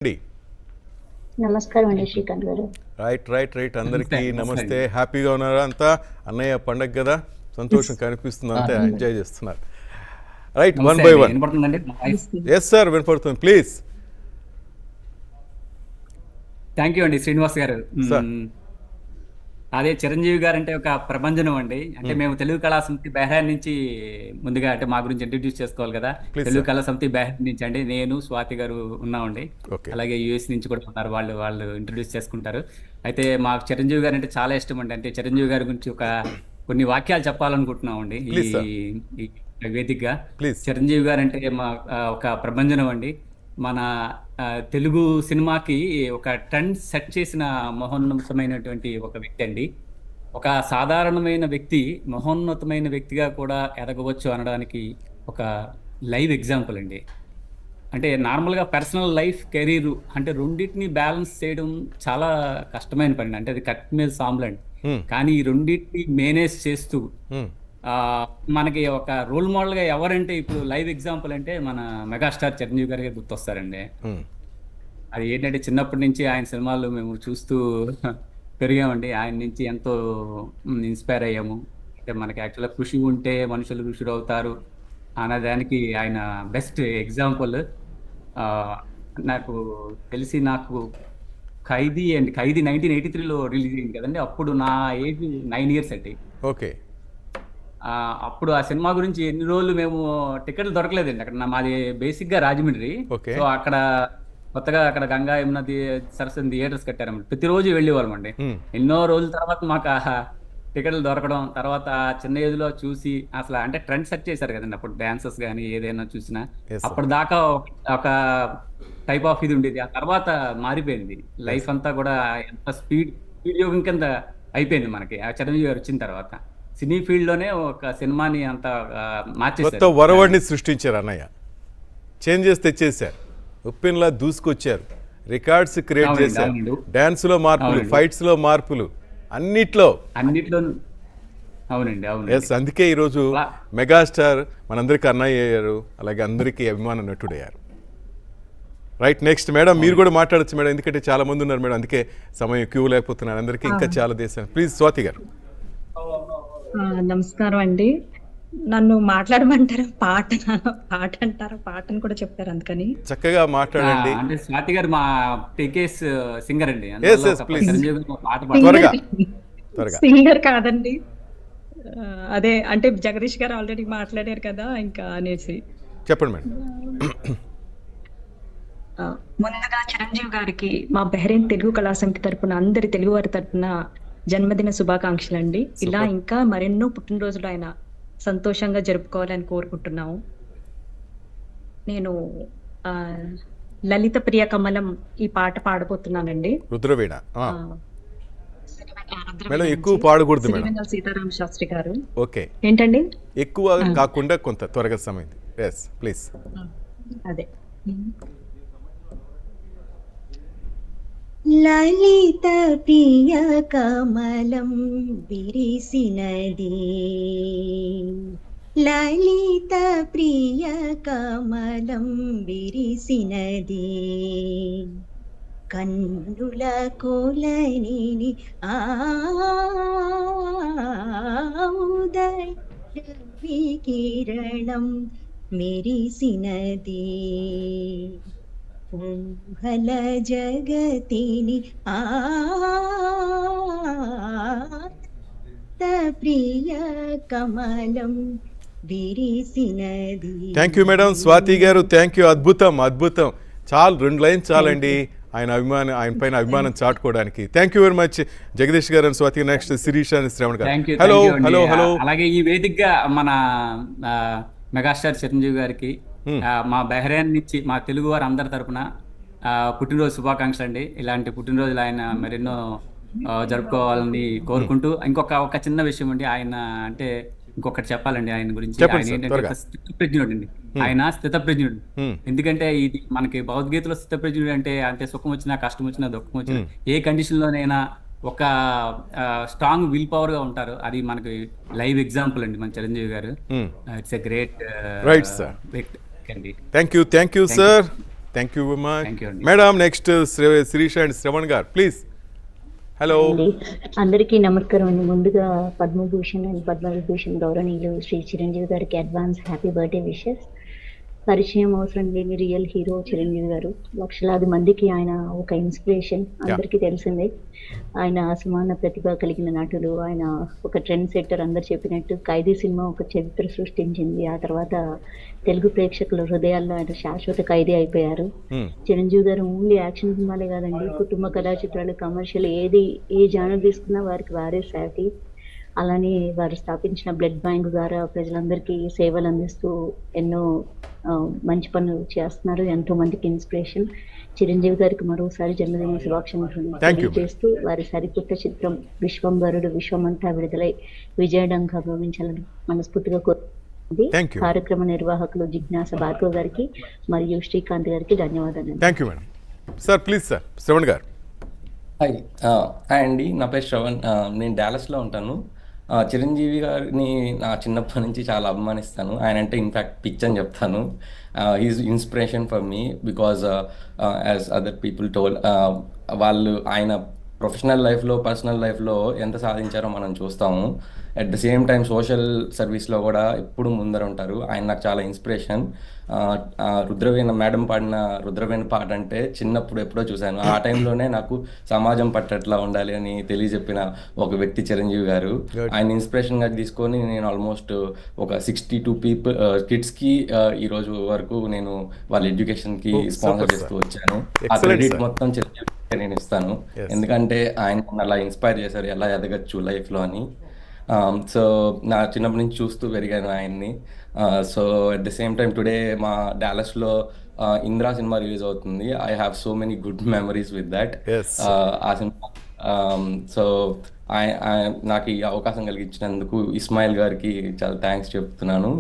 అండి. నమస్కారం అండి శ్రీకాంత్ గారు. రైట్ అందరికీ నమస్తే. హ్యాపీగా ఉన్నారా అంతా? అన్నయ్య పండగ కదా, సంతోషం కనిపిస్తుంది, అంతా ఎంజాయ్ చేస్తున్నారు. Right, one by one. Yes sir, వినపడుతుంది, ప్లీజ్. థ్యాంక్ యూ అండి శ్రీనివాస్ గారు. అదే చిరంజీవి గారు అంటే ఒక ప్రభంజనం అండి. అంటే మేము తెలుగు కళా సమితి బెహ్రాన్ నుంచి ముందుగా అంటే మా గురించి ఇంట్రడ్యూస్ చేసుకోవాలి కదా. తెలుగు కళా సమితి బెహ్రాన్ నుంచి అండి నేను స్వాతి గారు ఉన్నామండి. అలాగే యుఎస్ నుంచి కూడా ఉన్నారు, వాళ్ళు ఇంట్రడ్యూస్ చేసుకుంటారు. అయితే మాకు చిరంజీవి గారు అంటే చాలా ఇష్టం అండి. అంటే చిరంజీవి గారి గురించి కొన్ని వాక్యాలు చెప్పాలనుకుంటున్నాం అండి ఈ వేదికగా. చిరంజీవి గారు అంటే మా ఒక ప్రభంజనం అండి. మన తెలుగు సినిమాకి ఒక ట్రెండ్ సెట్ చేసిన మహోన్నతమైనటువంటి ఒక వ్యక్తి అండి. ఒక సాధారణమైన వ్యక్తి మహోన్నతమైన వ్యక్తిగా కూడా ఎదగవచ్చు అనడానికి ఒక లైవ్ ఎగ్జాంపుల్ అండి. అంటే నార్మల్గా పర్సనల్ లైఫ్, కెరీర్ అంటే రెండింటిని బ్యాలెన్స్ చేయడం చాలా కష్టమైన పని. అంటే అది కట్ మీద సాంబులండి. కానీ ఈ రెండింటిని మేనేజ్ చేస్తూ మనకి ఒక రోల్ మోడల్ గా ఎవరంటే ఇప్పుడు లైవ్ ఎగ్జాంపుల్ అంటే మన మెగాస్టార్ చిరంజీవి గారికి గుర్తొస్తారండి. అది ఏంటంటే చిన్నప్పటి నుంచి ఆయన సినిమాలు మేము చూస్తూ పెరిగామండి. ఆయన నుంచి ఎంతో ఇన్స్పైర్ అయ్యాము. అంటే మనకి యాక్చువల్గా కృషి ఉంటే మనుషులు ఋషులు అవుతారు అన్నదానికి ఆయన బెస్ట్ ఎగ్జాంపుల్. నాకు ఖైదీ 1983లో రిలీజ్ అయింది కదండి. అప్పుడు నా ఏజ్ 9 years అండి. ఓకే. అప్పుడు ఆ సినిమా గురించి ఎన్ని రోజులు మేము టికెట్లు దొరకలేదండి. అక్కడ మాది బేసిక్ గా రాజమండ్రి. సో అక్కడ కొత్తగా అక్కడ గంగా యమున సరస్వతి థియేటర్స్ కట్టారన్నమాట. ప్రతిరోజు వెళ్ళేవాళ్ళం అండి. ఎన్నో రోజుల తర్వాత మాకు టికెట్లు దొరకడం, తర్వాత చిన్న ఏజ్ లో చూసి అసలు అంటే ట్రెండ్ సెట్ చేశారు కదండి. అప్పుడు డాన్సెస్ కానీ ఏదైనా చూసినా అప్పటిదాకా ఒక టైప్ ఆఫ్ ఇది ఉండేది. ఆ తర్వాత మారిపోయింది లైఫ్ అంతా కూడా. ఎంత స్పీడ్ యోగం కింద అయిపోయింది మనకి ఆ చిరంజీవి గారు వచ్చిన తర్వాత. సినీ ఫీల్డ్ లోనే ఒక సినిమాని అంత మార్చేశారు, వరవడిని సృష్టించారు అన్నయ్య. చేంజెస్ తెచ్చేశారు, ఉప్పిన్లా దూసుకొచ్చారు, రికార్డ్స్ క్రియేట్ చేశారు. డాన్స్ లో మార్పులు, ఫైట్స్ లో మార్పులు, అన్నిట్లో. అవునండి. ఎస్, అందుకే ఈరోజు మెగాస్టార్ మనందరికీ అన్నయ్య అయ్యారు, అలాగే అందరికీ అభిమాన నటుడయ్యారు. రైట్, నెక్స్ట్ మేడం మీరు కూడా మాట్లాడచ్చు మేడం, ఎందుకంటే చాలా మంది ఉన్నారు మేడం, అందుకే సమయం క్యూ లేకపోతున్నారు అందరికీ, ఇంకా చాలా దేశాలు. ప్లీజ్ స్వాతి గారు. నమస్కారం అండి. నన్ను మాట్లాడమంటారా? పాట అంటారా? పాటను కూడా చెప్తారు, అందుకని చక్కగా మాట్లాడండి. అంటే స్వాతి గారు మా టీకేస్ సింగర్ అండి. సింగర్ కాదండి, అదే అంటే జగదీష్ గారు ఆల్రెడీ మాట్లాడారు కదా ఇంకా అనేసి చెప్పండి మేడం. ముందుగా చిరంజీవి గారికి మా బెహ్రెయిన్ తెలుగు కళా సమితి తరపున అందరి తెలుగు వారి తరపున జన్మదిన శుభాకాంక్షలు అండి. ఇలా ఇంకా మరెన్నో పుట్టినరోజులు ఆయన సంతోషంగా జరుపుకోవాలని కోరుకుంటున్నాము. నేను లలిత ప్రియ కమలం ఈ పాట పాడబోతున్నానండి. రుద్రవీణ మేడం, ఎక్కువ పాడకూడదు మేడం. సీతారామ శాస్త్రి గారు. ఓకే, ఏంటండి? ఎక్కువ కాకుండా కొంత త్వరగా సమయం. Yes please. అదే లలిత ప్రియ కమలం విరిసినది, లలిత ప్రియ కమలం విరిసినది, కన్నుల కోలని ఉదయ వికిరణం మెరిసినది, ఊహల జగతిని ప్రియ కమలం విరిసినది. థ్యాంక్ యూ మేడం, స్వాతి గారు, థ్యాంక్ యూ. అద్భుతం. చాలు, 2 లైన్స్ చాలండి ఆయన పైన అభిమానం చాటుకోవడానికి. Thank you very much Jagadish garu and Swathi. Next Shirish and Shravan garu. Hello. అలాగే ఈ వేదికగా మన మెగాస్టార్ చిరంజీవి గారికి మా బెహ్రెయిన్ నుంచి మా తెలుగు వారు అందరి తరపున పుట్టినరోజు శుభాకాంక్షలు అండి. ఇలాంటి పుట్టినరోజులు ఆయన మరెన్నో జరుపుకోవాలని కోరుకుంటూ, ఒక చిన్న విషయం అండి. ఆయన అంటే ఇంకొకటి చెప్పాలండి ఆయన గురించి. ఆయన ఏంటంటే స్థితప్రజ్ఞుడు అండి. ఆయన స్థితప్రజ్ఞుడు. ఎందుకంటే ఇది మనకి భగవద్గీతలో స్థితప్రజ్ఞుడు అంటే సుఖం వచ్చినా, కష్టం వచ్చినా, దుఃఖం వచ్చినా, ఏ కండిషన్ లోనైనా ఒక స్ట్రాంగ్ విల్ పవర్ గా ఉంటారు. అది మనకి లైవ్ ఎగ్జాంపుల్ అండి మన Chiranjeevi garu. It's a great right sir. Thank you sir. Thank you very much Thank you అండి. Madam. Next Sirisha and Shravan garu please. Hello అండి అందరికీ నమస్కారం అండి. ముందుగా పద్మభూషణ్ అండ్ పద్మవిభూషణ్ గౌరవనీయులు శ్రీ చిరంజీవి గారికి అడ్వాన్స్ హ్యాపీ బర్త్డే విషెస్. పరిచయం అవసరం లేని రియల్ హీరో చిరంజీవి గారు. లక్షలాది మందికి ఆయన ఒక ఇన్స్పిరేషన్, అందరికీ తెలిసిందే. ఆయన అసమాన ప్రతిభ కలిగిన నటుడు. ఆయన ఒక ట్రెండ్ సెట్టర్. అందరు చెప్పినట్టు ఖైదీ సినిమా ఒక చరిత్ర సృష్టించింది. ఆ తర్వాత తెలుగు ప్రేక్షకుల హృదయాల్లో ఆయన శాశ్వత ఖైదీ అయిపోయారు. చిరంజీవి గారు ఓన్లీ యాక్షన్ సినిమాలే కాదండి, కుటుంబ కథా చిత్రాలు, కమర్షియల్ ఏ జానర్ తీసుకున్నా వారికి వారే సాటి. అలానే వారు స్థాపించిన బ్లడ్ బ్యాంక్ ద్వారా ప్రజలందరికీ సేవలు అందిస్తూ ఎన్నో మంచి పనులు చేస్తున్నారు. ఎంతో మందికి ఇన్స్పిరేషన్. చిరంజీవి గారికి మరోసారి జన్మదిన శుభాకాంక్షలు తెలియజేస్తూ వారి సరికొత్త చిత్రం విశ్వంబరుడు విశ్వమంతా విడుదలై విజయడంగా గమనించాలని మనస్ఫూర్తిగా కోరుతుంది. Thank you. కార్యక్రమ నిర్వాహకులు జిజ్ఞాస భార్గవ్ గారికి మరియు శ్రీకాంత్ గారికి ధన్యవాదాలు. Thank you madam. Sir please sir Shravan గారు. హాయ్ అండి, నా పేరు శ్రవణ్. నేను డాలస్లో ఉంటాను. చిరంజీవి గారిని నా చిన్నప్పటి నుంచి చాలా అభిమానిస్తాను. ఆయన అంటే ఇన్ఫ్యాక్ట్ పిచ్ అని చెప్తాను. Is inspiration for me because as other people toll, వాళ్ళు ఆయన ప్రొఫెషనల్ లైఫ్లో పర్సనల్ లైఫ్లో ఎంత సాధించారో మనం చూస్తాము. At the same time social సర్వీస్లో కూడా ఎప్పుడు ముందర ఉంటారు. ఆయన నాకు చాలా ఇన్స్పిరేషన్. రుద్రవీణ మేడం పాడిన రుద్రవీణ పాట అంటే చిన్నప్పుడు ఎప్పుడో చూశాను. ఆ టైంలోనే నాకు సమాజం పట్ల ఉండాలి అని తెలియజెప్పిన ఒక వ్యక్తి చిరంజీవి గారు. ఆయన ఇన్స్పిరేషన్గా తీసుకొని నేను ఆల్మోస్ట్ ఒక 62 కిడ్స్కి ఈరోజు వరకు నేను వాళ్ళ ఎడ్యుకేషన్కి స్పాన్సర్ చేస్తూ వచ్చాను. ఆ క్రెడిట్ మొత్తం చిరంజీవి నేను ఇస్తాను. ఎందుకంటే ఆయన అలా ఇన్స్పైర్ చేశారు ఎలా ఎదగచ్చు లైఫ్లో అని. సో నా చిన్నప్పటి నుంచి చూస్తూ పెరిగాను ఆయన్ని. So at the same time today మా డాలస్లో ఇంద్రా సినిమా రిలీజ్ అవుతుంది. I have so many good memories with that. ఆ సినిమా సో నాకు ఈ అవకాశం కలిగించినందుకు ఇస్మాయిల్ గారికి చాలా థ్యాంక్స్ చెప్తున్నాను.